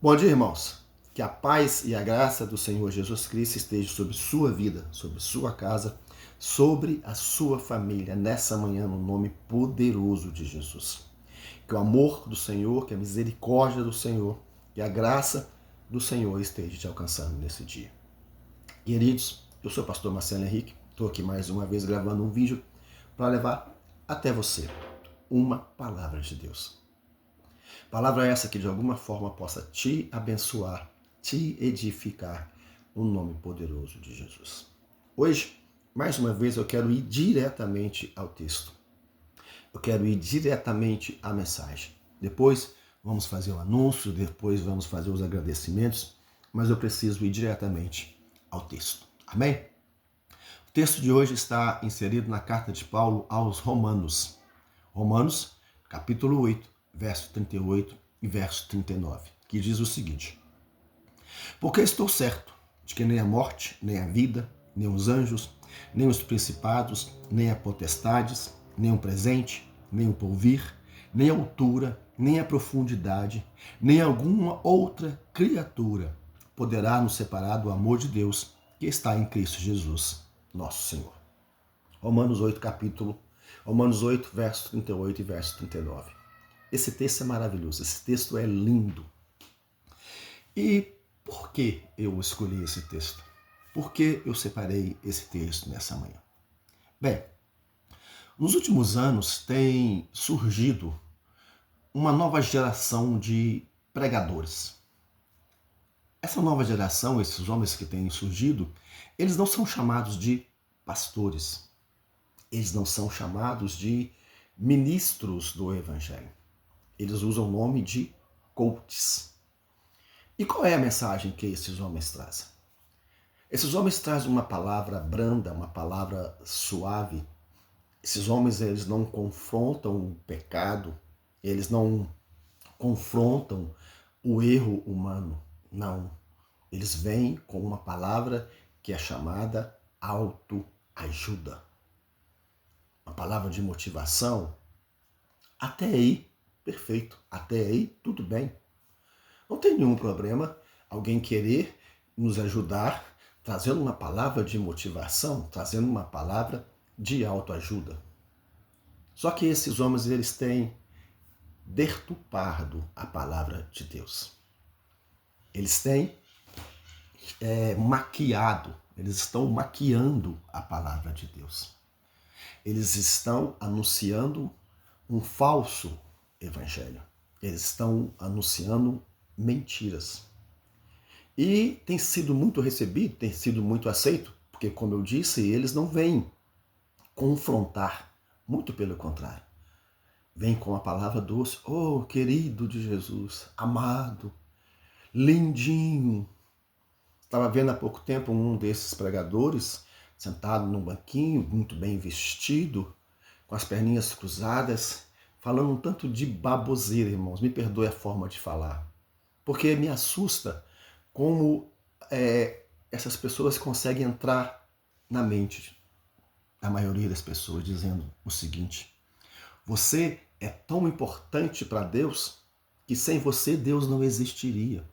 Bom dia, irmãos. Que a paz e a graça do Senhor Jesus Cristo esteja sobre sua vida, sobre sua casa, sobre a sua família, nessa manhã, no nome poderoso de Jesus. Que o amor do Senhor, que a misericórdia do Senhor, que a graça do Senhor esteja te alcançando nesse dia. Queridos, eu sou o pastor Marcelo Henrique, estou aqui mais uma vez gravando um vídeo para levar até você uma palavra de Deus. Palavra essa que de alguma forma possa te abençoar, te edificar, no nome poderoso de Jesus. Hoje, mais uma vez, eu quero ir diretamente ao texto. Eu quero ir diretamente à mensagem. Depois vamos fazer o anúncio, depois vamos fazer os agradecimentos, mas eu preciso ir diretamente ao texto. Amém? O texto de hoje está inserido na carta de Paulo aos Romanos. Romanos, capítulo 8, verso 38 e verso 39, que diz o seguinte: Porque estou certo de que nem a morte, nem a vida, nem os anjos, nem os principados, nem as potestades, nem o presente, nem o porvir, nem a altura, nem a profundidade, nem alguma outra criatura poderá nos separar do amor de Deus que está em Cristo Jesus, nosso Senhor. Romanos 8, verso 38 e verso 39. Esse texto é maravilhoso, esse texto é lindo. E por que eu escolhi esse texto? Por que eu separei esse texto nessa manhã? Bem, nos últimos anos tem surgido uma nova geração de pregadores. Essa nova geração, esses homens que têm surgido, eles não são chamados de pastores. Eles não são chamados de ministros do Evangelho. Eles usam o nome de coaches. E qual é a mensagem que esses homens trazem? Esses homens trazem uma palavra branda, uma palavra suave. Esses homens, eles não confrontam o pecado, eles não confrontam o erro humano. Não. Eles vêm com uma palavra que é chamada autoajuda. Uma palavra de motivação. Até aí, perfeito. Até aí, tudo bem. Não tem nenhum problema alguém querer nos ajudar trazendo uma palavra de motivação, trazendo uma palavra de autoajuda. Só que esses homens, eles têm deturpado a palavra de Deus. Eles têm maquiado, eles estão maquiando a palavra de Deus. Eles estão anunciando um falso evangelho. Eles estão anunciando mentiras. E tem sido muito recebido, tem sido muito aceito, porque, como eu disse, eles não vêm confrontar, muito pelo contrário. Vem com a palavra doce, oh, querido de Jesus, amado, lindinho. Estava vendo há pouco tempo um desses pregadores, sentado num banquinho, muito bem vestido, com as perninhas cruzadas, falando um tanto de baboseira, irmãos. Me perdoe a forma de falar, porque me assusta como essas pessoas conseguem entrar na mente da maioria das pessoas, dizendo o seguinte: você é tão importante para Deus que sem você Deus não existiria.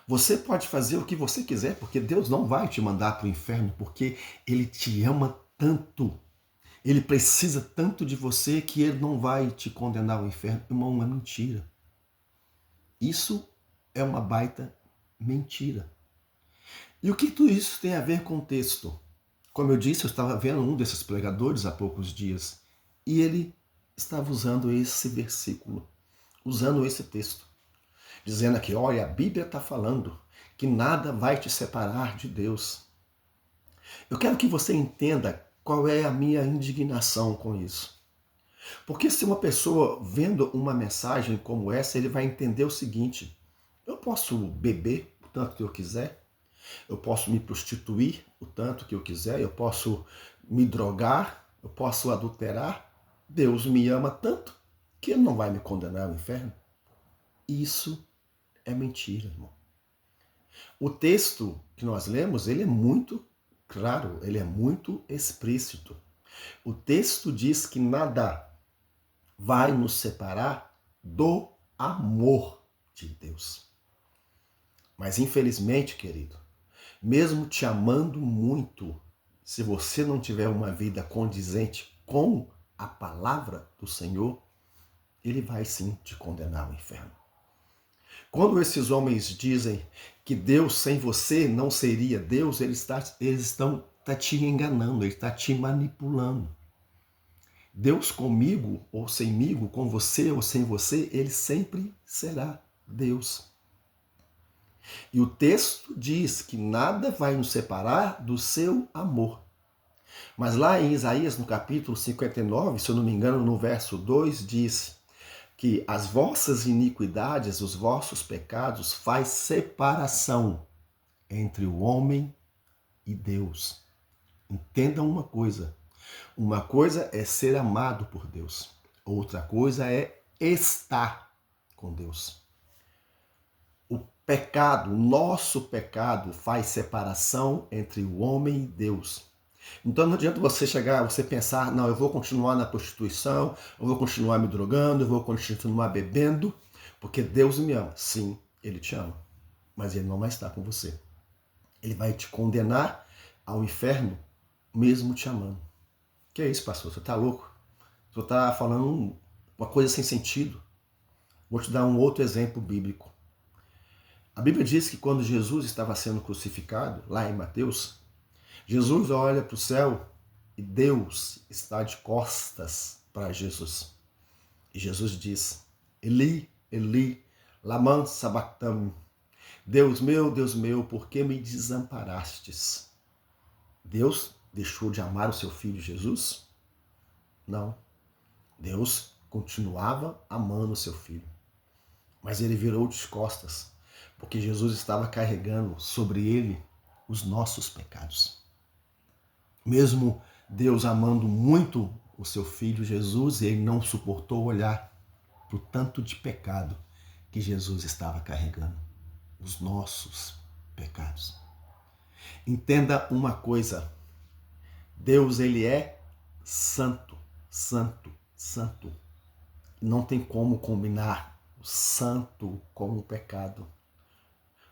Você pode fazer o que você quiser, porque Deus não vai te mandar para o inferno, porque Ele te ama tanto. Ele precisa tanto de você que Ele não vai te condenar ao inferno. Irmão, é mentira. Isso é uma baita mentira. E o que tudo isso tem a ver com o texto? Como eu disse, eu estava vendo um desses pregadores há poucos dias e ele estava usando esse versículo, usando esse texto, dizendo aqui, olha, a Bíblia está falando que nada vai te separar de Deus. Eu quero que você entenda qual é a minha indignação com isso. Porque se uma pessoa vendo uma mensagem como essa, ele vai entender o seguinte: eu posso beber o tanto que eu quiser, eu posso me prostituir o tanto que eu quiser, eu posso me drogar, eu posso adulterar. Deus me ama tanto que Ele não vai me condenar ao inferno. Isso é mentira, irmão. O texto que nós lemos, ele é muito claro, ele é muito explícito. O texto diz que nada vai nos separar do amor de Deus. Mas infelizmente, querido, mesmo te amando muito, se você não tiver uma vida condizente com a palavra do Senhor, ele vai sim te condenar ao inferno. Quando esses homens dizem que Deus sem você não seria Deus, eles estão te enganando, ele está te manipulando. Deus comigo ou semigo, com você ou sem você, ele sempre será Deus. E o texto diz que nada vai nos separar do seu amor. Mas lá em Isaías, no capítulo 59, se eu não me engano, no verso 2, diz que as vossas iniquidades, os vossos pecados, faz separação entre o homem e Deus. Entendam uma coisa é ser amado por Deus, outra coisa é estar com Deus. O pecado, o nosso pecado, faz separação entre o homem e Deus. Então não adianta você pensar, não, eu vou continuar na prostituição, eu vou continuar me drogando, eu vou continuar bebendo, porque Deus me ama. Sim, Ele te ama, mas Ele não vai estar com você. Ele vai te condenar ao inferno, mesmo te amando. Que é isso, pastor? Você está louco? Você está falando uma coisa sem sentido. Vou te dar um outro exemplo bíblico. A Bíblia diz que quando Jesus estava sendo crucificado, lá em Mateus, Jesus olha para o céu e Deus está de costas para Jesus. E Jesus diz, Eli, Eli, lama sabachthani. Deus meu, por que me desamparastes? Deus deixou de amar o seu filho Jesus? Não. Deus continuava amando o seu filho. Mas ele virou de costas, porque Jesus estava carregando sobre ele os nossos pecados. Mesmo Deus amando muito o seu filho Jesus, ele não suportou olhar para o tanto de pecado que Jesus estava carregando, os nossos pecados. Entenda uma coisa, Deus ele é santo, santo, santo. Não tem como combinar o santo com o pecado.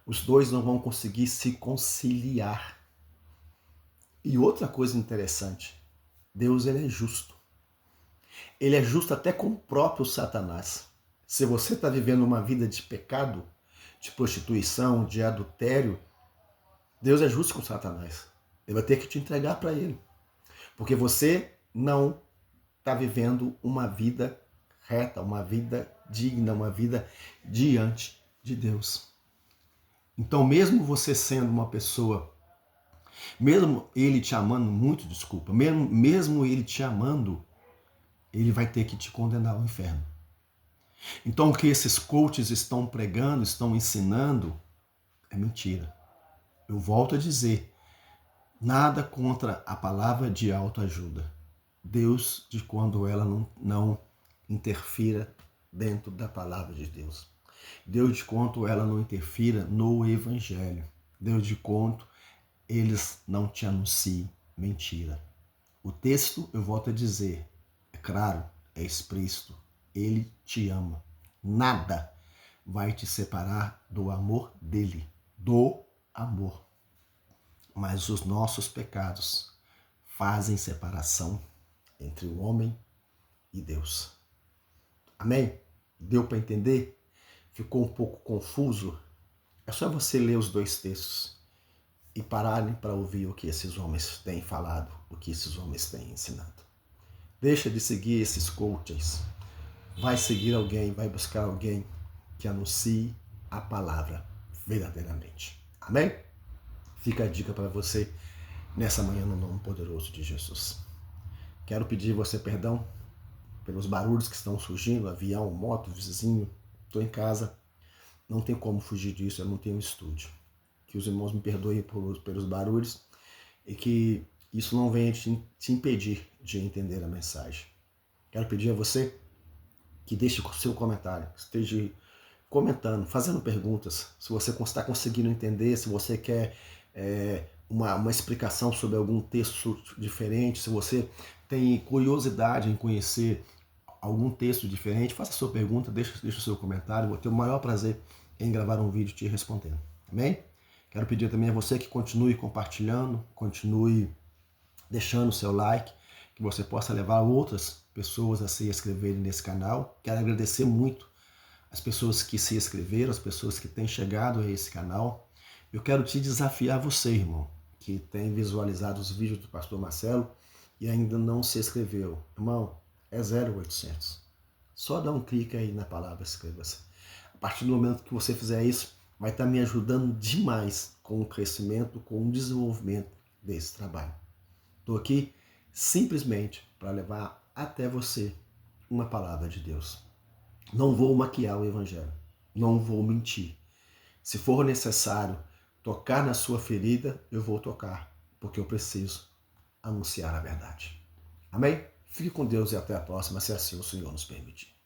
Os dois não vão conseguir se conciliar. E outra coisa interessante, Deus ele é justo. Ele é justo até com o próprio Satanás. Se você está vivendo uma vida de pecado, de prostituição, de adultério, Deus é justo com Satanás. Ele vai ter que te entregar para ele. Porque você não está vivendo uma vida reta, uma vida digna, uma vida diante de Deus. Então, mesmo você sendo uma pessoa, mesmo ele te amando muito, mesmo ele te amando, ele vai ter que te condenar ao inferno. Então, o que esses coaches estão pregando, estão ensinando, é mentira. Eu volto a dizer, nada contra a palavra de autoajuda. Deus, de quando ela não interfira dentro da palavra de Deus. Deus, de quanto ela não interfira no Evangelho. Deus, de quanto eles não te anunciem mentira. O texto, eu volto a dizer, é claro, é explícito. Ele te ama. Nada vai te separar do amor dele. Do amor. Mas os nossos pecados fazem separação entre o homem e Deus. Amém? Deu para entender? Ficou um pouco confuso? É só você ler os dois textos e pararem para ouvir o que esses homens têm falado, o que esses homens têm ensinado. Deixa de seguir esses coaches. Vai seguir alguém, vai buscar alguém que anuncie a palavra verdadeiramente. Amém? Fica a dica para você nessa manhã no nome poderoso de Jesus. Quero pedir você perdão pelos barulhos que estão surgindo, avião, moto, vizinho. Estou em casa, não tem como fugir disso, eu não tenho estúdio. Que os irmãos me perdoem pelos barulhos e que isso não venha te impedir de entender a mensagem. Quero pedir a você que deixe o seu comentário, que esteja comentando, fazendo perguntas, se você está conseguindo entender, se você quer uma explicação sobre algum texto diferente, se você tem curiosidade em conhecer algum texto diferente, faça a sua pergunta, deixa o seu comentário, vou ter o maior prazer em gravar um vídeo te respondendo. Amém? Quero pedir também a você que continue compartilhando, continue deixando o seu like, que você possa levar outras pessoas a se inscreverem nesse canal. Quero agradecer muito as pessoas que se inscreveram, as pessoas que têm chegado a esse canal. Eu quero te desafiar você, irmão, que tem visualizado os vídeos do pastor Marcelo e ainda não se inscreveu. Irmão, é 0800. Só dá um clique aí na palavra inscreva-se. A partir do momento que você fizer isso, vai estar me ajudando demais com o crescimento, com o desenvolvimento desse trabalho. Estou aqui simplesmente para levar até você uma palavra de Deus. Não vou maquiar o evangelho, não vou mentir. Se for necessário tocar na sua ferida, eu vou tocar, porque eu preciso anunciar a verdade. Amém? Fique com Deus e até a próxima, se assim o Senhor nos permitir.